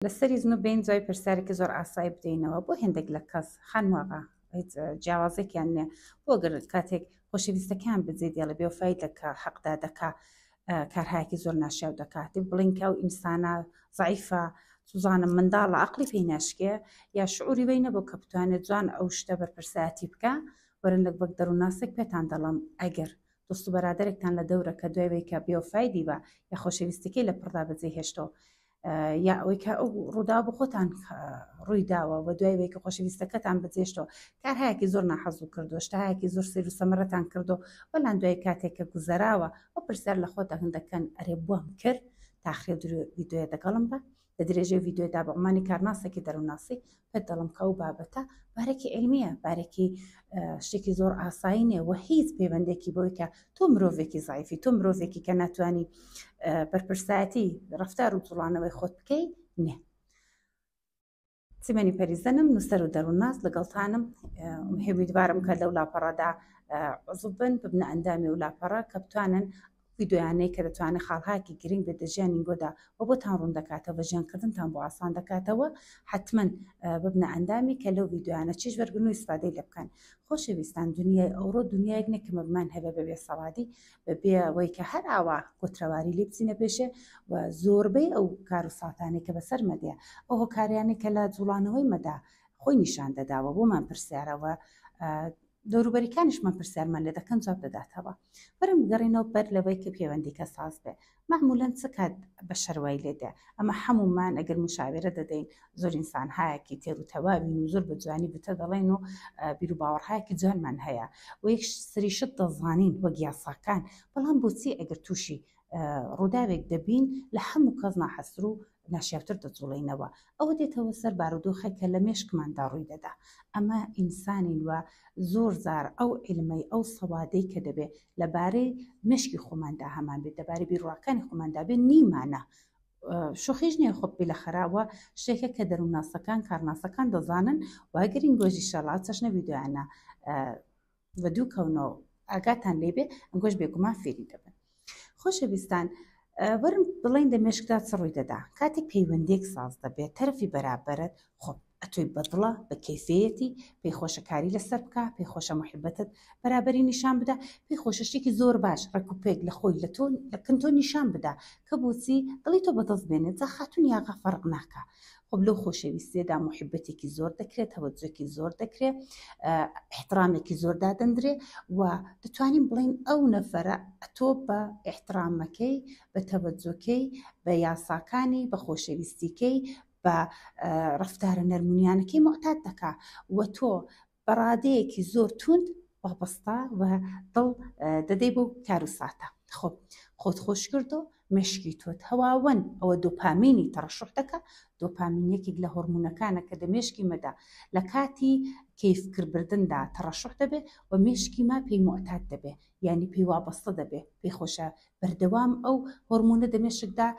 لەسەری زن و بین دوای پرسیارێکی زۆر ئاسایی بدەینەوە بۆ هێندێک لە کەس خانواغا هیچ جیاوازێکیان نییە بۆ گەر کاتێک خۆشەویستەکان بجێ دێڵە بێوفای دەکا حەقدا دەکا کارهایەکی زۆر ناشیاو دەکات بڵینکە و ئینسانە زعیفە سوزانم منداڵە عقلی پێی ناشکێ یا شعوری وی نەبوو کە بتوانێت جوان ئەو شتە بەرپرسایەتی بکە وەرن لە بەک دەرووناسێک پێتان دەڵم ئەگەر دۆست و بەرادەرێکتان لە دەورە کە دوای کە بێوفای دیبە یا خۆشەویستەکەی لە پڕدا بەجێ هێشتۆ یا ئەوەی کە ئەو ڕوودا بە خۆتان ڕووی داوە و دوای کە خۆشەویستەکەتان بجێشتەوە کارهایەکی زۆر ناحەزوو کردو شتایەکی زۆر سیر و سەمەرەتان کردو بەلان دوای کاتێککە گوزەراوە ئەو پرسیار لە خۆتا هەندەکەن ئەرێ بووم کرد تاخێ ویددیوە دەگەڵم بە لە درێژێ ویددیۆدا بە عمانی کارناسێکی دەرووناسی پێ دەڵم کە ئەو بابەتە بارێکی علمیە بارێکی شتێکی زۆر ئاسایی نیە و هیچ پەیوەندێکی بۆی کە تۆ مرۆڤێکی زایفی تۆ مرۆڤێکی کە ناتوانانی بەرپرسایەتی ڕەفتار و جوڵانەوەی خۆت بکەی نیە. سیمەنی پەریزەنم نووسەر و دەروونناس لەگەڵتانم هێویدوارم کە لەو لاپەڕەدا عزوو بن ببنە ئەندامی و لاپەڕە کە بتوانن ویددیویانەی کە دەتوانێت خاڵهاکی گرنگ بێت ژیانی گۆدا و بۆتان ڕوون دەکاتەوە ژیانکردنتان بۆ ئاسان دەکاتەوە حتمما ببنە ئەندامی کە لەو ویددیویانە چیش وەرگن و ئیسفادەی لێ بکەن. خۆشەویستان دنیای ئەوڕۆ دنیایەک نەکەمە بمان هەبێ بەبێ سەڵادی بەبێ ئەوەی کە هەر ئاوا کۆترەواری لێ بچینە پێشێ و زۆربەی ئەو کار و ساتانێک کە بەسەر مەدەیە ئەو هۆکاریانی کە لە جوڵانەوەی مەدا خۆی نیشان دەداوە بۆمان پرسیارەوە دەوروبەریکانیشمان پرسیارمان لێ دەکەن جواب دەداتەوە. بەرم گەڕینەوە بەر لەوەی کە پەیوەندی کە ساز بێ معمولەن چ کات بە شەروای لێدە ئەمە هەمومان ئەگەر مشاوێرە دەدەین زۆر ئینسان هایەکی تێر و تەواوین و زۆر بە جوانی بتە دەڵێن و بیر و باوەڕهایەکی جوانمان هەیە و یەک سریشت دەزانین وەک یاساکان بەڵام بۆچی ئەگەر تووشی ڕووداوێک دەبین لە هەموو کەس ناحەسر و ناشیاوتر دەجوڵێنەوە ئەوە دێتەوە سەر بارودۆخێکە لە مێشکماندا ڕووی دەدا ئەمە ئینسانین وە زۆر زار ئەو علمەی ئەو سەوادەی کە دەبێ لەبارەی مشکی خۆماندا هەمان بێت دەبارەی بیرڕاکانی خۆماندا بێت نیمانە شوخیش نییە خۆپی لە خراوە شتێکە کە دەروونناسەکان کارناسەکان دەزانن واگەرین گۆژی شەڵات چەشنە ویددیویانە بە دوو کەونەوە ئاگاتان لێبێ ئەنگۆش بێگومان فێری دەبن. خۆشەویستان وەرم بڵین دەمێشکدا چ ڕووی دەدا کاتێک پەیوەندێک ساز دەبێت تەرەفی بەرابەرت خۆ ئەتۆی بەدڵە بە کەیفەیەتی پێی خۆشەکاری لەسەر بکە پێی خۆشە محبەتت بەرابەری نیشان بدە پێی خۆشەشتێکی زۆر باش ڕێکوپێک لە خۆی لە تۆ لەکن تۆ نیشان بدە کە بۆچی دڵی تۆ بەدەست بێنێت جا خاتون یاغا فەرق ناکە. خب لەو خۆشەویستێدا محبەتێکی زۆر دەکرێت تەوەجۆکی زۆر دەکرێت احترامێکی زۆر دادەندرێ و دەتوانین بڵین ئەو نەفەرە تۆ بە احترامەکەی بە تەوەجۆکەی بە یاساکانی بە خۆشەویستیکەی بە ڕەفتارە نەرمونیانەکەی معتاد دەکا و تۆ بەڕادەیەکی زۆر توند وابەستا و دڵ دەدەی بۆ کار و ساتە خۆت خۆش کردو مشکی تۆت هەواوەن ئەوە دۆپامینی تەڕەشح دەکە دۆپامینێکی لە هۆرمونەکانە کە دەمێشکی مەدا لە کاتی کەیفکردبردندا تەڕەشح دەبێت و مێشکی ما پێی معتاد دەبێت یعنی پێی وابەستە دەبێت پێی خۆشە بەردەوام ئەو هۆرمونە دەمێشکدا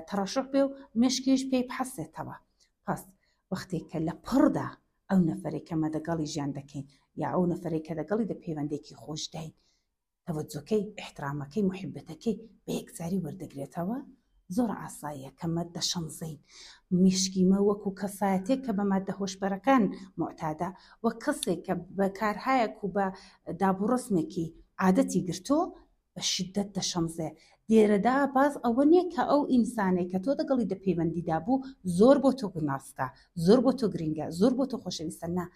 تەڕەشح بێ و مێشکیش پێی بحەسێتەوە. پس وەختێک کە لە پڕدا ئەو نەفەرێک کەمە دەگەڵی ژیان دەکەین یا ئەو نەفەرێک کە دەگەڵی دە پەیوەندێکی خۆش داین تەوەجۆکەی احترامەکەی محبەتەکەی بە یەکجاری وەردەگرێتەوە زۆر ئاساییە کە مادە شەمزەین میشکیمە وەکو کەسایەتێک کە بە مادە هۆشبەرەکان معتادە و کەسێک کە بە کارهایەک و بە دابوڕسمێکی عادەتی گرتۆ بە شدت دەشەمزێ دێرەدا باز ئەوە نییە کە ئەو ئینسانێک کە تۆ دەگەڵی دە پەیوەندیدا بوو زۆر بۆ تۆ گوناسکە زۆر بۆ تۆ گرنگە زۆر بۆ تۆ خۆشەویستە نا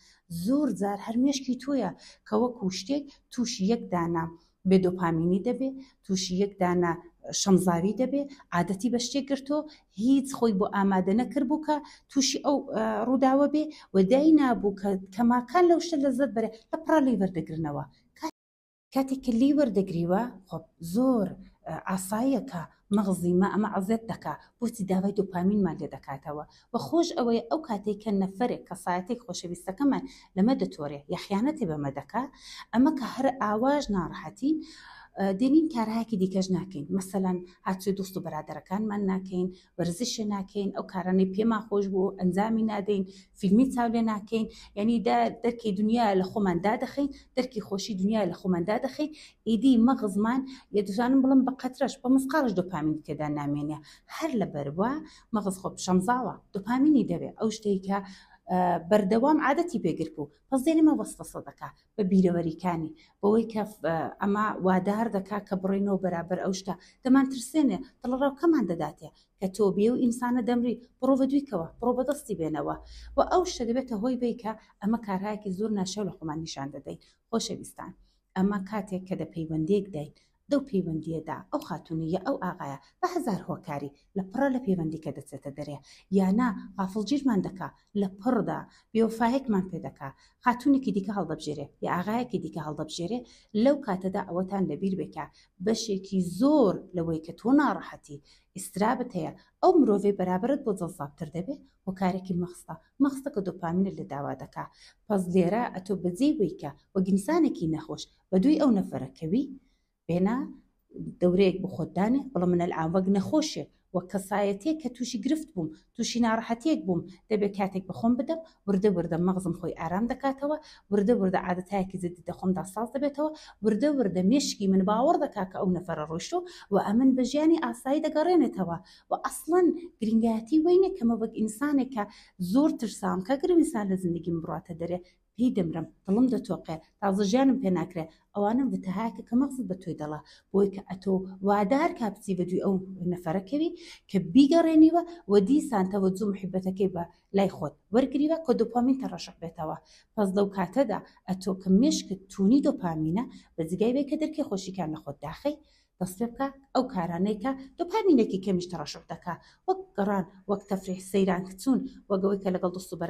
زۆر جار هەرمێشکی تۆیە کە وەکو شتێک تووشی یەک دانا بێدۆپامینی دەبێ تووشی یەک دانا شەمزاوی دەبێ عادەتی بە شتێک گرتۆ هیچ خۆی بۆ ئامادە نەکرد بوو کە تووشی ئەو ڕووداوە بێ و دای نابوو کە کەماکان لەو شتە لەزەت بەرێ لە پڕا لی وەردەگرنەوە کاتێک کە لی وەردەگریوە خۆ زۆر ئاساییە کە مەغزیمە ئەمە عەزێت دەکا بۆچی داوای دۆپامینمان لێ دەکاتەوە و خۆش ئەوەیە ئەو کاتێک کە نەفەرێک کەسایەتێک خۆشەویستەکەمان لەمە دەتۆرێ یا خیانەتی بەمە دەکا ئەمە کە هەر ئاواژ ناڕەحەتین دێنین کارهایەکی دیکەش ناکەین، مەسەلەن هاتووی دۆست و بەرادەرەکانمان ناکەین، وەرزشە ناکەین، ئەو کارانەی پێمان خۆش بوو ئەنجامی نادەین، فیلمی چاو لێ ناکەین، یعنی دەرکی دنیا لە خۆماندا دەخەین، دەرکی خۆشی دنیا لە خۆماندا دەخەین، ئیدی مەغزمان دەتوانم بڵم بە قەترەش بە مسقالش دۆپامین تێدا نامێنێ، هەر لەبەرەوە مەغز خۆ شەمزاوە دۆپامینی دەوێت، ئەو شتێکە بەردەوام عادەتی پێگر بوو، پس دێنمە وەستەسە دەکا بە بیرەوەریکانی بەوەی کە ئەمە وادار دەکا کە بڕێنەوە بەرابەر ئەو شتە دەمان ترسێنێ دڵڕاوکەمان دەداتێ کە تۆ بێ و ئینسانە دەمری بڕۆ بە دویکەوە بڕۆ بەدەستی بێنەوە و ئەو شتە دەبێتە هۆی بیکە ئەمە کارهایەکی زۆر ناشەو لە خۆمان نیشان دەدەین. خۆشەویستان، ئەمە کاتێک کە دە پەیوەندێک دەین دەو پەیوەندیەدا ئەو خاتونیە ئەو ئاغایە بە هەزار هۆکاری لە پڕە لە پەیوەندی کە دەچێتە دەرێ یانا غافڵگیرمان دەکا لە پڕدا بێوفایەکمان پێ دەکا خاتونێکی دیکە هەڵدەبژێرێ یا ئاغایەکی دیکە هەڵدەبژێرێ لەو کاتەدا ئەوەتان لەبیر بێکە بەشێکی زۆر لەوەی کە تۆ ناڕەحەتی ئیسترابت هەیە ئەو مرۆڤێ بەرابرت بۆ جەڵزابتر دەبێت هۆکارێکی مەخستە کە دۆپامینت لە داوا دەکا. پس لێرە ئەتۆ بەجێ بیکە وەگینسانێکی نەخۆش بە دوی ئەو نەفەرەکەوی بێنا دەورەیەک بۆ خۆتدانێ بەڵام منە ئاوەک نەخۆشێ وە کەسایەتێک کە تووشی گرفت بووم تووشی ناڕەحەتێک بووم دەبێت کاتێک بەخۆم بدەم وردە وردە مەغزم خۆی ئارام دەکاتەوە وردە وردە عادەتایەکی زیدی دەخۆمدا ساز دەبێتەوە وردە وردە مێشکی من باوەڕ دەکا کە ئەو نەفەرە ڕۆیشتۆ و ئەمن بە ژیانی ئاسایی دەگەڕێنێتەوە و ئەسڵەن گرنگایەتی وینێ کەمە وەک ئینسانێکە زۆر ترسام کە گرم ئینسان لە زندگیم بڕاتە دەرێ پێی دەمرم دڵم دەتۆقێ تازە ژیانم پێ ناکرێ ئەوانم بتەهایکە کە مەغزت بە تۆی دەڵا بۆی کە ئەتۆ وادار کاپچی بە دوی ئەو نەفەرەکەوی کە بیگەڕێنیوە و دیسان تەوەجو محبەتەکەی بە لای خۆت وەرگریوە کە دۆپامین تەڕەشق بێتەوە. پس لەو کاتەدا ئەتۆ کە مێشکت تونی دۆپامینە بە جگای بێ کە دەرکی خۆشیکان لە خۆت داخەی دەست پێ بکە ئەو کارانەی کە دۆپامینێکی کەمیش تەڕەشق دەکا وەک گەڕان وەک تەفریح سەیران کچوون وەگەوەی کە لەگەڵ دۆست و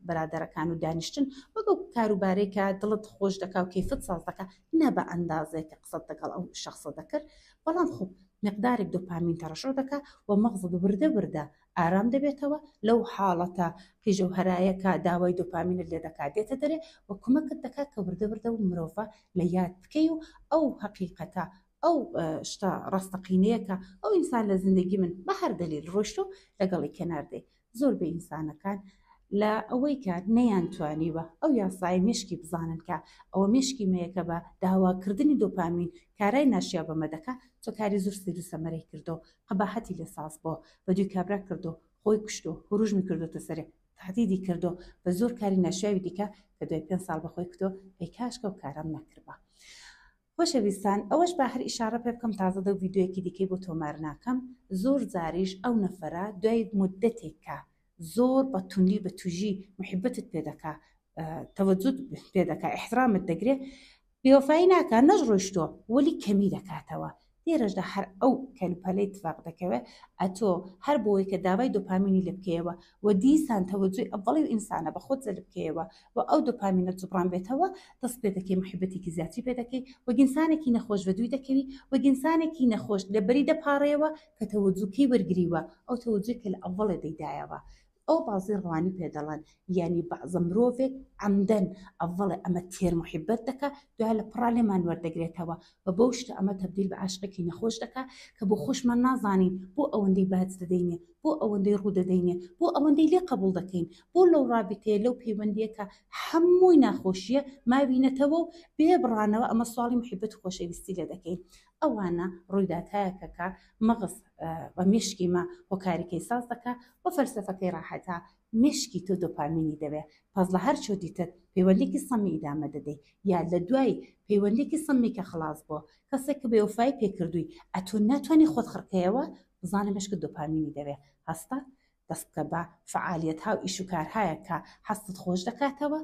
بەرادەرەکان و دانیشتن وەگە کاروبارێکە دڵت خۆش دەکا و کەیفت ساز دەکا نە بە ئەندازێک کە قسەت لەگەڵ ئەو شەخسە دەکرد بەڵام خوب مقدارێک دۆپامین تەڕەشق دەکا و مەغزت وردە وردە ئارام دەبێتەوە لەو حاڵەتە قیژەوهەرایەکە داوای دۆپامینت لێ دەکات دێتە دەرێ و کمەکت دەکات کە وردە وردە و مرۆڤە لە یاد بکەی و ئەو حەقیقەتە ئەو شتا ڕاستەقینەیەکە ئەو ئینسان لە زندگی من بە هەر دلیل ڕۆیشتۆ لەگەڵی کەناردەی زۆر بە ئینسانەکان لە ئەوەی کە نەیانتوانیوە ئەو یاسای مێشکی بزانن کە ئەوە مێشکی مەیەکە بە داواکردنی دۆپامین کارای ناشیا بەمە دەکا چۆ کاری زۆر سیر و سەمەرەی کردو قەباحەتی لە ساز بۆ بە دوی کابرا کردو خۆی کوشتو هەروژمی کردوتە سەرێ تهدیدی کردو بە زۆر کاری ناشیاوی دیکە کە دوای 5 ساڵ بەخۆی کردو ئەی کاشکە و کارم نەکردبە. خۆشەویستان ئەوەش با هەر ئیشارە پێ بکەم تازە دە ڤیددیوەیەکی دیکەی بۆ تۆمار ناکەم زۆر جاریش ئەو نەفەرە دوای مدەتێکە زۆر بە توندی بە توژی محبەتت پێ دەکا تەوەجود پێ دەکا احترامت دەگرێ بێوەفایی ناکات نەش ڕۆیشتۆ وەلی کەمی دەکاتەوە لێرەشدا هەر ئەو کەلوپەلەی اتفاق دەکەوێت ئەتۆ هەر بۆی کە داوای دۆپامینی لێ بکەیەوە و دیسان تەوەجوی ئەڤڵی و ئینسانە بە خۆت جەلب بکەیەوە و ئەو دۆپامینە جوبران بێتەوە دەست پێ دەکەی محبەتێکی زیاتری پێ دەکەی وەگینسانێکی نەخۆش بە دوی دەکەوی وەگینسانێکی نەخۆش لەبەری دەپاڕێەوە کە تەوەجوکەی وەرگریوە ئەو تەوەجوی کە لە ئەڤڵێ دەیدایەوە ئەو بازی ڕوانی پێدەڵێن یعنی بەعزە مرۆڤێک عەمدەن ئەڤڵێ ئەمە تێر محبەت دەکا دوای لە پڕا لێمان وەردەگرێتەوە و بەو شتە ئەمە تەبدیل بە عاشقێکی نەخۆش دەکا کە بۆ خۆشمان نازانین بۆ ئەوەندەی باج دەدەینێ بۆ ئەوەندەی ڕوو دەدەینێ بۆ ئەوەندەی لێ قبول دەکەین بۆ لەو ڕابطەیە لەو پەیوەندیەکە هەمووی ناخۆشیە ماوینەتەوە و بێ بڕانەوە ئەمە سواڵی محبەت و خۆشەویستی لێ دەکەین. ئەوانە ڕوویداتایەکەکە مەغز بە مێشکی ما هۆکارێکی ساز دەکا و فەلسەفەکەی ڕاحەتە مێشکی تۆ دۆپامینی دەوێ پس لە هەر چۆ دیتت پەیوەندێکی سەمی ئیدامە دەدەی یا لە دوای پەیوەندێکی سەمی کە خلاص بۆ کەسێک کە بێوەفایی پێکردووی ئەتۆ ناتوانانی خۆت خڕکەیەوە بزانە مێشکت دۆپامینی دەوێ هەستە دەست بکە بە فعالیەتها و ئیش و کارهایە کە هەستت خۆش دەکاتەوە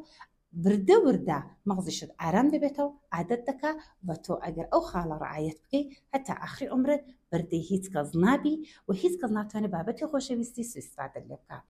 وردە وردە مەغزیشت ئارام دەبێتەوە عادەت دەکا بە تۆ ئەگەر ئەو خاڵە ڕعایەت بکەی هەتا ئاخری عمرت بەردەی هیچ کەس نابی و هیچ کەس ناتوانێت بابەتی خۆشەویستی سوء ئیستفادە لێ بکات.